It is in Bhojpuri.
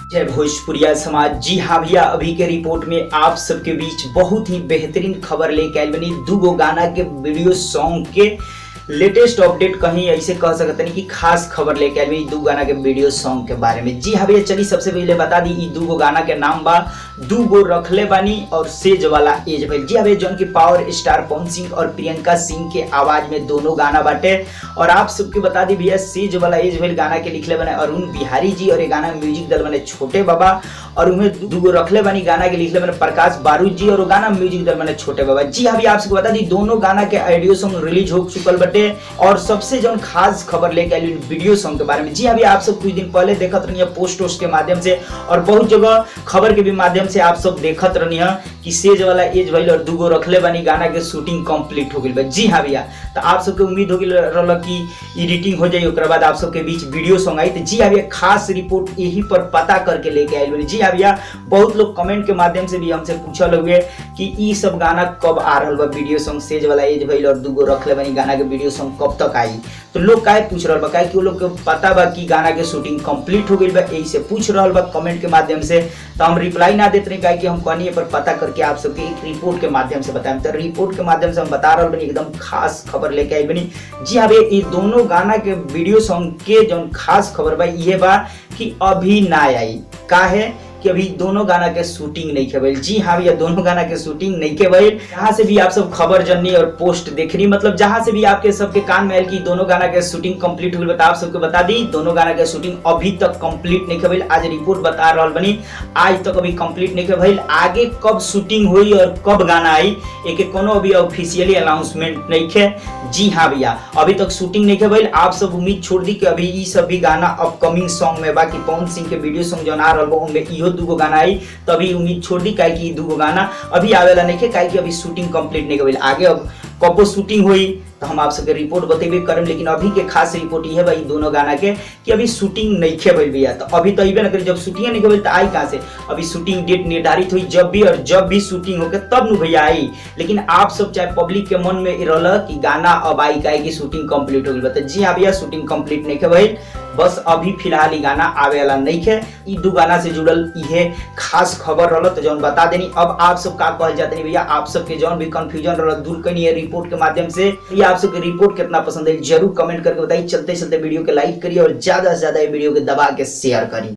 जय भोजपुरिया समाज। जी हाँ भैया, अभी के रिपोर्ट में आप सबके बीच बहुत ही बेहतरीन खबर लेके आयल बनी। दूगो गाना के वीडियो सॉन्ग के लेटेस्ट अपडेट, कहीं ऐसे कह सकते नहीं कि खास खबर लेके आयल बनी दू गाना के वीडियो सॉन्ग के बारे में। जी हाँ भैया, चलिए सबसे पहले बता दी ई दूगो गाना के नाम बा दूगो रखले बानी और सेज वाला एज भइल। जी हाँ भैया, जौन की पावर स्टार पवन सिंह और प्रियंका सिंह के आवाज में दोनों गाना बाटे। और आप सबके बता दी भैया, सेज वाला एज भइल गाना के लिखले बने अरुण बिहारी जी और ये गाना में म्यूजिक दल बने छोटे बाबा। और उन्हें दूगो रखले बानी गाना के लिखले बने प्रकाश बारूद जी और गाना म्यूजिक दल बने छोटे बाबा। जी हाँ भैया, आप सबको बता दी दोनों गाना के ऑडियो सॉन्ग रिलीज हो चुकल बटे। और सबसे जो खास खबर लेके आई वीडियो सॉन्ग के बारे में। जी हाँ भैया, आप सब कुछ दिन पहले देखत रही पोस्ट वोस्ट के माध्यम से और बहुत जगह खबर के भी माध्यम से आप सब देखत रही कि सेज वाला एज भइल और दूगो रखले बानी गाना के शूटिंग कंप्लीट हो गई। जी हाँ भैया, तो आप सबके उम्मीद हो गई कि एडिटिंग हो जाए ओकरा बाद आप सबके बीच वीडियो सॉन्ग आई। तो जी हाँ भैया, खास रिपोर्ट यही पर पता करके लेके आए। जी हाँ भैया, बहुत लोग कमेंट के माध्यम से भी हमसे पूछल हुए कि ई सब गाना कब आ रहा बा वीडियो सॉन्ग, सेज वाला एज भइल और दूगो रखले बानी गाना के वीडियो सॉन्ग कब तक आई। तो लोग काहे पूछ रहा बा, कि वो लोग को पता बा कि गाना के शूटिंग कंप्लीट हो गई बा, यही से पूछ रहा बा कमेंट के माध्यम से। तो हम रिप्लाई ना देते रहे, काहे कि हम कहनी पर पता करके आप सबके एक रिपोर्ट के माध्यम से बताएं। तो रिपोर्ट के माध्यम से हम बता रहा बनी, एकदम खास खबर लेके आई बनी। जी हाँ भैया, ये दोनों गाना के वीडियो सॉन्ग के जो खास खबर बा ये बा कि अभी ना आई। काहे कि अभी दोनों गाना के शूटिंग नहीं के भइल। जी हाँ भैया, दोनों गाना के शूटिंग नहीं के भइल। जहाँ से भी आप सब खबर जननी और पोस्ट देख रही, मतलब जहाँ से भी आपके सबके कान में आयल कि दोनों गाना के शूटिंग कंप्लीट हुई, बता आप सबको बता दी दोनों गाना के शूटिंग अभी तक कंप्लीट नहीं के भइल। आज रिपोर्ट बता रहा बनी, आज तक अभी कंप्लीट नहीं के भइल। आगे कब शूटिंग हुई और कब गाना आई एक कोनो अभी ऑफिशियली अनाउंसमेंट नहीं के। जी हाँ भैया, अभी तक शूटिंग नहीं के भइल। आप सब उम्मीद छोड़ दी कि अभी ये सब भी गाना अपकमिंग सॉन्ग में बाकी पवन सिंह के वीडियो सॉन्ग जो आ रहा में इहो दूगो गाना आई, तभी उम्मीद छोड़ दी काहे कि दूगो गाना अभी आवेला नहीं के, काहे कि अभी शूटिंग कंप्लीट नहीं होइल। आगे अब कब शूटिंग हुई तो हम आप सबके रिपोर्ट बतेबे करम, लेकिन अभी के खास रिपोर्ट ये है भाई दोनों गाना के कि अभी शूटिंग नहीं खे भइल भैया। तो अभी तो अइबे ना करी, जब शूटिंग नहीं होइल तो आई कहां से। अभी शूटिंग डेट निर्धारित हुई जब भी, और जब भी शूटिंग होके तब नु भैया आई। लेकिन आप सब चाहे पब्लिक के मन में रहल कि गाना अब आई काहे कि शूटिंग कंप्लीट हो गई। बता जी हाँ भैया, शूटिंग कंप्लीट नहीं खे भइल, बस अभी फिलहाल ही गाना आवे वाला नहीं है। ई दू गाना से जुड़ल ये खास खबर रहल तो जौन बता देनी। अब आप सब का कहल जाते नहीं भैया, आप सबके जौन भी कंफ्यूजन रहल दूर करनी है रिपोर्ट के माध्यम से। ये आप सबके रिपोर्ट कितना पसंद है जरूर कमेंट करके बताइए। चलते चलते वीडियो के लाइक करिए और ज्यादा से ज्यादा वीडियो के दबा के शेयर करिए।